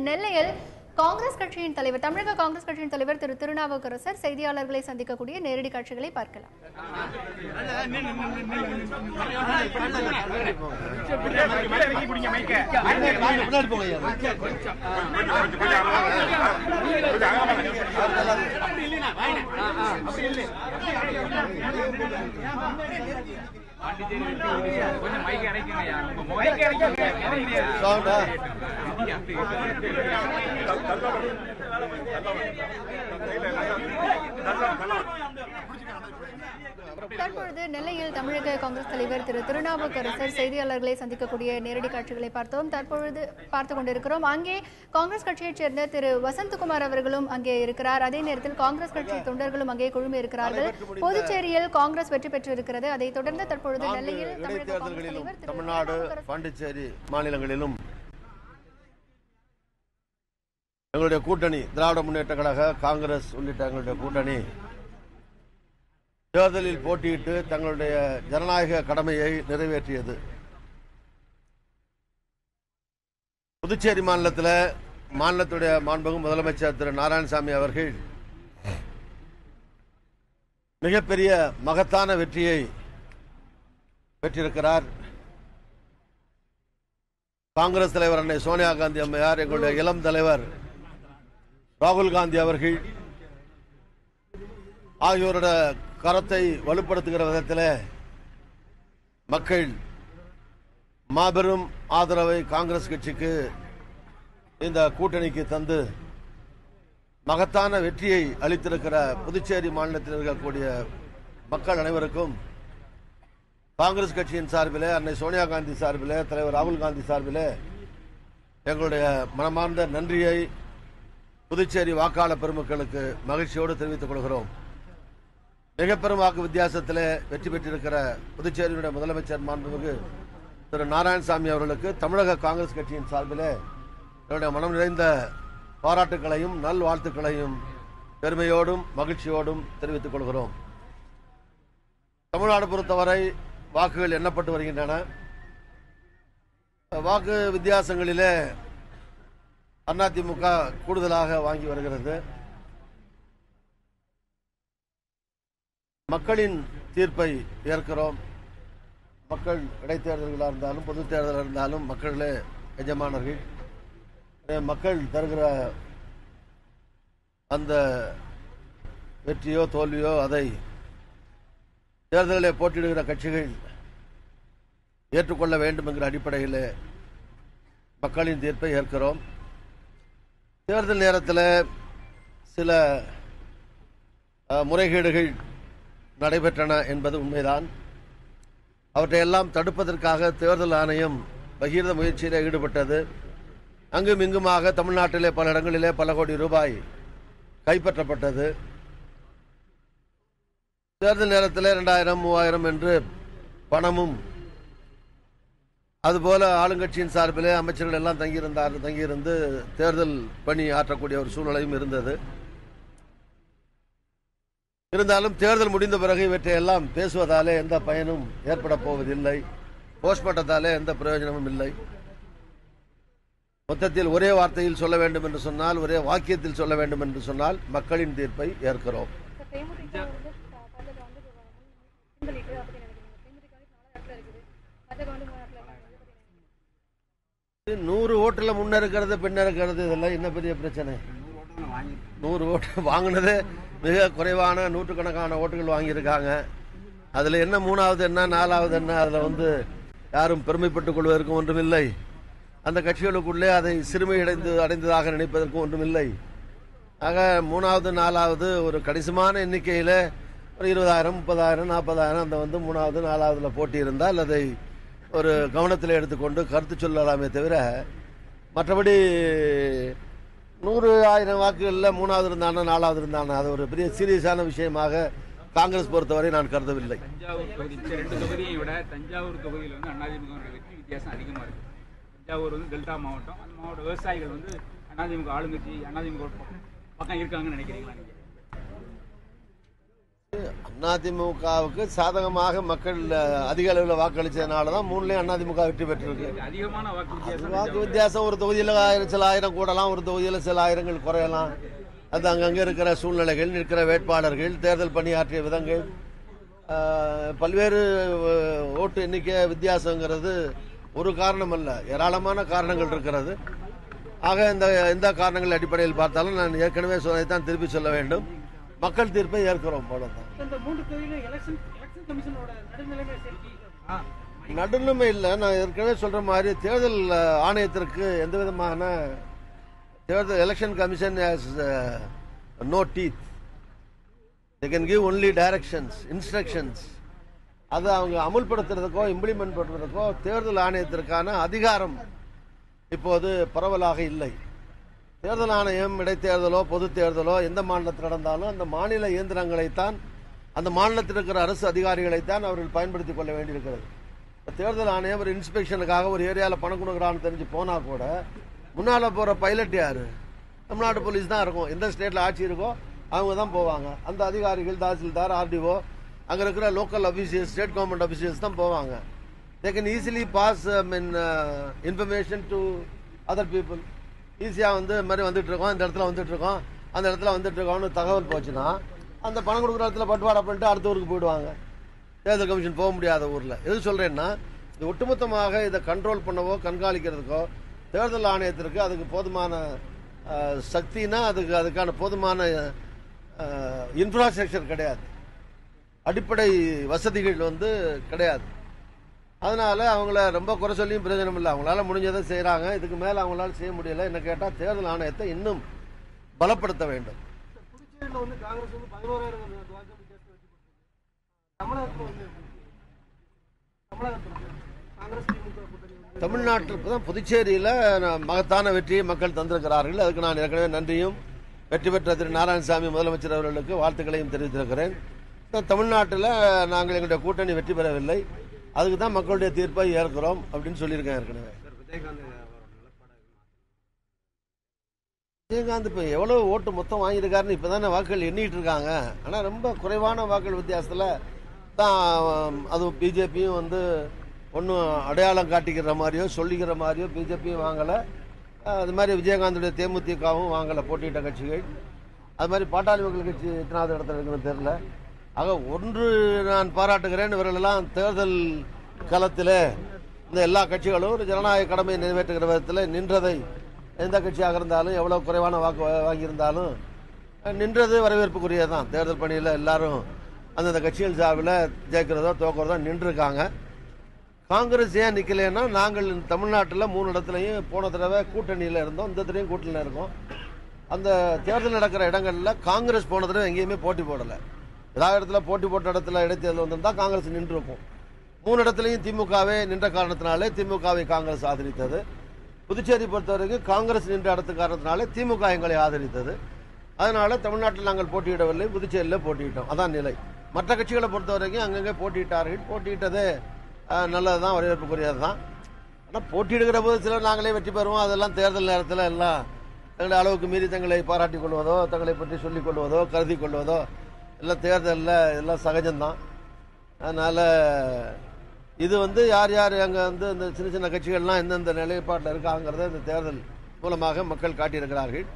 நெல்லையில் காங்கிரஸ் கட்சியின் தலைவர் தமிழக காங்கிரஸ் கட்சியின் தலைவர் திரு திருநாவுக்கரசர் செய்தியாளர்களை சந்திக்கக்கூடிய நேரடி காட்சிகளை பார்க்கலாம். தற்பொழுது நெல்லையில் தமிழக காங்கிரஸ் தலைவர் திரு திருநாவுக்கரசர் செய்தியாளர்களை சந்திக்கக்கூடிய நேரடி காட்சிகளை பார்த்தோம். தற்பொழுது பார்த்துக் கொண்டிருக்கிறோம். அங்கே காங்கிரஸ் கட்சியைச் சேர்ந்த திரு வசந்தகுமார் அவர்களும் அங்கே இருக்கிறார். அதே நேரத்தில் காங்கிரஸ் கட்சி தொண்டர்களும் அங்கே குழுமி இருக்கிறார்கள். புதுச்சேரியில் காங்கிரஸ் வெற்றி பெற்றிருக்கிறது. அதைத் தொடர்ந்து தற்பொழுது நெல்லையில் தமிழ்நாடு, பாண்டிச்சேரி மாநிலங்களிலும் எங்களுடைய கூட்டணி திராவிட முன்னேற்ற கழக, காங்கிரஸ் உள்ளிட்ட எங்களுடைய கூட்டணி தேர்தலில் போட்டியிட்டு தங்களுடைய ஜனநாயக கடமையை நிறைவேற்றியது. புதுச்சேரி மாநிலத்துடைய மாண்புமிகு முதலமைச்சர் திரு நாராயணசாமி அவர்கள் மிகப்பெரிய மகத்தான வெற்றியை பெற்றிருக்கிறார். காங்கிரஸ் தலைவர் அன்னை சோனியா காந்தி அம்மையார், எங்களுடைய இளம் தலைவர் ராகுல் காந்தி அவர்கள் ஆகியோரோட கரத்தை வலுப்படுத்துகிற விதத்தில் மக்கள் மாபெரும் ஆதரவை காங்கிரஸ் கட்சிக்கு, இந்த கூட்டணிக்கு தந்து மகத்தான வெற்றியை அளித்திருக்கிற புதுச்சேரி மாநிலத்தில் இருக்கக்கூடிய மக்கள் அனைவருக்கும் காங்கிரஸ் கட்சியின் சார்பில், அன்னை சோனியா காந்தி சார்பில், தலைவர் ராகுல் காந்தி சார்பில் எங்களுடைய மனமார்ந்த நன்றியை புதுச்சேரி வாக்காளர் பெருமக்களுக்கு மகிழ்ச்சியோடு தெரிவித்துக் கொள்கிறோம். மிக பெரும் வாக்கு வித்தியாசத்தில் வெற்றி பெற்றிருக்கிற புதுச்சேரியினுடைய முதலமைச்சர் மாண்புமிகு திரு நாராயணசாமி அவர்களுக்கு தமிழக காங்கிரஸ் கட்சியின் சார்பில் என்னுடைய மனம் நிறைந்த பாராட்டுகளையும் நல்வாழ்த்துக்களையும் பெருமையோடும் மகிழ்ச்சியோடும் தெரிவித்துக் கொள்கிறோம். தமிழ்நாடு பொறுத்தவரை வாக்குகள் எண்ணப்பட்டு வருகின்றன. வாக்கு வித்தியாசங்களிலே அதிமுக கூடுதலாக வாங்கி வருகிறது. மக்களின் தீர்ப்பை ஏற்கிறோம். மக்கள் இடைத்தேர்தல்களாக இருந்தாலும் பொது தேர்தலாக இருந்தாலும் மக்களே எஜமானர்கள். மக்கள் தருகிற அந்த வெற்றியோ தோல்வியோ அதை தேர்தலில் போட்டியிடுகிற கட்சிகள் ஏற்றுக்கொள்ள வேண்டும் என்கிற அடிப்படையில் மக்களின் தீர்ப்பை ஏற்கிறோம். தேர்தல் நேரத்தில் சில முறைகேடுகள் நடைபெற்றன என்பது உண்மைதான். அவற்றையெல்லாம் தடுப்பதற்காக தேர்தல் ஆணையம் பகிர்ந்த முயற்சியில் ஈடுபட்டது. அங்கும் இங்குமாக தமிழ்நாட்டிலே பல இடங்களிலே பல கோடி ரூபாய் கைப்பற்றப்பட்டது. தேர்தல் நேரத்தில் 2000, 3000 என்று பணமும், அதுபோல ஆளுங்கட்சியின் சார்பிலே அமைச்சர்கள் எல்லாம் தங்கியிருந்து தேர்தல் பணி ஆற்றக்கூடிய ஒரு சூழ்நிலையும் இருந்தது. இருந்தாலும் தேர்தல் முடிந்த பிறகு இவற்றையெல்லாம் பேசுவதாலே எந்த பயனும் ஏற்பட போவதில்லை. போஸ்ட்மார்ட்டத்தாலே எந்த பிரயோஜனமும் இல்லை. மொத்தத்தில் ஒரே வார்த்தையில் சொல்ல வேண்டும் என்று சொன்னால், ஒரே வாக்கியத்தில் சொல்ல வேண்டும் என்று சொன்னால், மக்களின் தீர்ப்பை ஏற்கிறோம். 100 ஓட்டுல முன்ன இருக்கிறது பின்ன இருக்கிறது, இதெல்லாம் என்ன பெரிய பிரச்சனை? 100 ஓட்டு வாங்கினது மிக குறைவான நூற்றுக்கணக்கான ஓட்டுகள் வாங்கியிருக்காங்க. அதுல என்ன 3வது என்ன 4வது என்ன, அதுல யாரும் பெருமைப்பட்டுக் கொள்வதற்கும் ஒன்றுமில்லை. அந்த கட்சிகளுக்குள்ளே அதை சிறுமை அடைந்ததாக நினைப்பதற்கும் ஒன்றுமில்லை. ஆக 3வது 4வது ஒரு கணிசமான எண்ணிக்கையில ஒரு 20,000, 30,000, 40,000 அந்த 3வது 4வதுல போட்டி இருந்தால் அதை ஒரு கவனத்தில் எடுத்துக்கொண்டு கருத்து சொல்லலாமே தவிர, மற்றபடி 100,000 வாக்குகளில் 3வது இருந்தானா 4வது இருந்தானா அது ஒரு பெரிய சீரியஸான விஷயமாக காங்கிரஸ் பொறுத்தவரை நான் கருதவில்லை. தஞ்சாவூர் தொகுதி 2 தொகுதியை விட தஞ்சாவூர் தொகுதியில் அதிமுக வெற்றி வித்தியாசம் அதிகமாக இருக்கு. தஞ்சாவூர் டெல்டா மாவட்டம், அந்த மாவட்ட விவசாயிகள் அதிமுக ஆளுங்கட்சி அதிமுக பக்கம் இருக்காங்கன்னு நினைக்கிறீங்களா? நீங்க அதிமுகவுக்கு சாதகமாக மக்கள் அதிக அளவில் வாக்களிச்சதுனால தான் 3லேயும் அதிமுக வெற்றி பெற்றிருக்கு. அதிகமான வாக்கு வித்தியாசம் ஒரு தொகுதியில் சில ஆயிரம் கூடலாம், ஒரு தொகுதியில் சில ஆயிரங்கள் குறையலாம். அது அங்கங்கே இருக்கிற சூழ்நிலைகள், நிற்கிற வேட்பாளர்கள், தேர்தல் பணியாற்றிய விதங்கள், பல்வேறு ஓட்டு எண்ணிக்கை வித்தியாசங்கிறது ஒரு காரணம் அல்ல, ஏராளமான காரணங்கள் இருக்கிறது. ஆக இந்த காரணங்கள் அடிப்படையில் பார்த்தாலும் நான் ஏற்கனவே சொன்னதைத்தான் திருப்பி சொல்ல வேண்டும். மக்கள் தீர்ப்பை ஏற்கிறோம். அவ்வளவுதான். நடுநிலைமை இல்லை. நான் ஏற்கனவே சொல்ற மாதிரி தேர்தல் ஆணையத்திற்கு எந்த விதமான தேர்தல் election commission has no teeth. they can give only directions, instructions. அதை அவங்க அமுல்படுத்துறதுக்கோ இம்ப்ளிமெண்ட் பண்ணுறதுக்கோ தேர்தல் ஆணையத்திற்கான அதிகாரம் இப்போது பரவலாக இல்லை. தேர்தல் ஆணையம் இடைத்தேர்தலோ பொது தேர்தலோ எந்த மாநிலத்தில் நடந்தாலும் அந்த மாநில இயந்திரங்களைத்தான், அந்த மாநிலத்தில் இருக்கிற அரசு அதிகாரிகளைத்தான் அவர்கள் பயன்படுத்திக் கொள்ள வேண்டியிருக்கிறது. தேர்தல் ஆணையம் ஒரு இன்ஸ்பெக்ஷனுக்காக ஒரு ஏரியாவில் பணம் கொடுக்குறான்னு தெரிஞ்சு போனால் கூட முன்னால் போகிற பைலட் யார்? தமிழ்நாடு போலீஸ் தான் இருக்கும். எந்த ஸ்டேட்டில் ஆட்சி இருக்கோ அவங்க தான் போவாங்க. அந்த அதிகாரிகள், தாசில்தார், ஆர்டிஓ, அங்கே இருக்கிற local officials, state government officials தான் போவாங்க. they can easily pass information to other people. ஈஸியாக இந்த மாதிரி வந்துட்டு இருக்கோம், இந்த இடத்துல வந்துட்டு இருக்கோம், அந்த இடத்துல வந்துட்டு இருக்கோம்னு தகவல் போச்சுன்னா அந்த பணம் கொடுக்குற இடத்துல பட்டுவாடா பண்ணிட்டு அடுத்த ஊருக்கு போயிடுவாங்க. தேர்தல் கமிஷன் போக முடியாத ஊரில். எது சொல்கிறேன்னா, இது ஒட்டுமொத்தமாக இதை கண்ட்ரோல் பண்ணவோ கண்காணிக்கிறதுக்கோ தேர்தல் ஆணையத்திற்கு அதுக்கு போதுமான சக்தினா அதுக்கான போதுமான இன்ஃப்ராஸ்ட்ரக்சர் கிடையாது, அடிப்படை வசதிகள் கிடையாது. அதனால அவங்கள ரொம்ப குறை சொல்லியும் பிரயோஜனம் இல்லை. அவங்களால முடிஞ்சதை செய்கிறாங்க. இதுக்கு மேலே அவங்களால செய்ய முடியல. என்ன கேட்டால் தேர்தல் ஆணையத்தை இன்னும் பலப்படுத்த வேண்டும். தமிழ்நாட்டிற்கு தான் புதுச்சேரியில் மகத்தான வெற்றியை மக்கள் தந்திருக்கிறார்கள். அதுக்கு நான் ஏற்கனவே நன்றியும் வெற்றி பெற்ற திரு நாராயணசாமி முதலமைச்சர் அவர்களுக்கு வாழ்த்துக்களையும் தெரிவித்திருக்கிறேன். தமிழ்நாட்டில் நாங்கள் எங்களுடைய கூட்டணி வெற்றி பெறவில்லை, அதுக்கு தான் மக்களுடைய தீர்ப்பை ஏற்கிறோம் அப்படின்னு சொல்லியிருக்கேன் ஏற்கனவே. விஜயகாந்த் இப்போ எவ்வளோ ஓட்டு மொத்தம் வாங்கியிருக்காருன்னு இப்போ தானே வாக்குகள் எண்ணிட்டு இருக்காங்க. ஆனால் ரொம்ப குறைவான வாக்குகள் வித்தியாசத்தில் தான் அதுவும் பிஜேபியும் ஒன்றும் அடையாளம் காட்டிக்கிற மாதிரியோ சொல்லிக்கிற மாதிரியோ பிஜேபியும் வாங்கலை. அது மாதிரி விஜயகாந்துடைய தேமுதிகவும் வாங்கலை, போட்டியிட்ட கட்சிகள். அது மாதிரி பாட்டாளி மக்கள் கட்சி எத்தனாவது இடத்துல இருக்குன்னு தெரியல. ஆக ஒன்று நான் பாராட்டுகிறேன், இவர்களெல்லாம் தேர்தல் களத்தில் இந்த எல்லா கட்சிகளும் ஒரு ஜனநாயக கடமையை நிறைவேற்றுகிற விதத்தில் நின்றதை, எந்த கட்சியாக இருந்தாலும் எவ்வளோ குறைவான வாக்கு வாங்கியிருந்தாலும் நின்றது வரவேற்புக்குரியதான். தேர்தல் பணியில் எல்லாரும் அந்தந்த கட்சிகள் சார்பில் ஜெயிக்கிறதோ தோக்கிறதோ நின்றுருக்காங்க. காங்கிரஸ் ஏன் நிற்கலைன்னா, நாங்கள் தமிழ்நாட்டில் 3 இடத்துலையும் போன தடவை கூட்டணியில் இருந்தோம், இந்த தடவையும் கூட்டணியில் இருக்கோம். அந்த தேர்தல் நடக்கிற இடங்களில் காங்கிரஸ் போன தடவை எங்கேயுமே போட்டி போடலை. ஏதாவது இடத்துல போட்டி போட்ட இடத்துல இடைத்தேர்தல் வந்திருந்தால் காங்கிரஸ் நின்று இருக்கும். 3 இடத்துலையும் திமுகவே நின்ற காரணத்தினாலே திமுகவை காங்கிரஸ் ஆதரித்தது. புதுச்சேரி பொறுத்தவரைக்கும் காங்கிரஸ் நின்ற இடத்து காரணத்தினாலே திமுக எங்களை ஆதரித்தது. அதனால தமிழ்நாட்டில் நாங்கள் போட்டியிடவில்லை, புதுச்சேரியில் போட்டியிட்டோம். அதான் நிலை. மற்ற கட்சிகளை பொறுத்த வரைக்கும் அங்கங்கே போட்டியிட்டார்கள். போட்டியிட்டதே நல்லது தான், வரவேற்புக்குரியது தான். ஆனால் போட்டியிடுகிற போது சிலர் நாங்களே வெற்றி பெறுவோம், அதெல்லாம் தேர்தல் நேரத்தில் எல்லாம் தங்களுடைய அளவுக்கு மீறி தங்களை பாராட்டிக் கொள்வதோ, தங்களை பற்றி சொல்லிக் கொள்வதோ, கருதி கொள்வதோ எல்லாம் தேர்தலில் எல்லாம் சகஜம்தான். அதனால் இது யார் யார் அங்கே இந்த சின்ன சின்ன கட்சிகள்லாம் எந்தெந்த நிலைப்பாட்டில் இருக்காங்கிறத இந்த தேர்தல் மூலமாக மக்கள் காட்டியிருக்கிறார்கள்.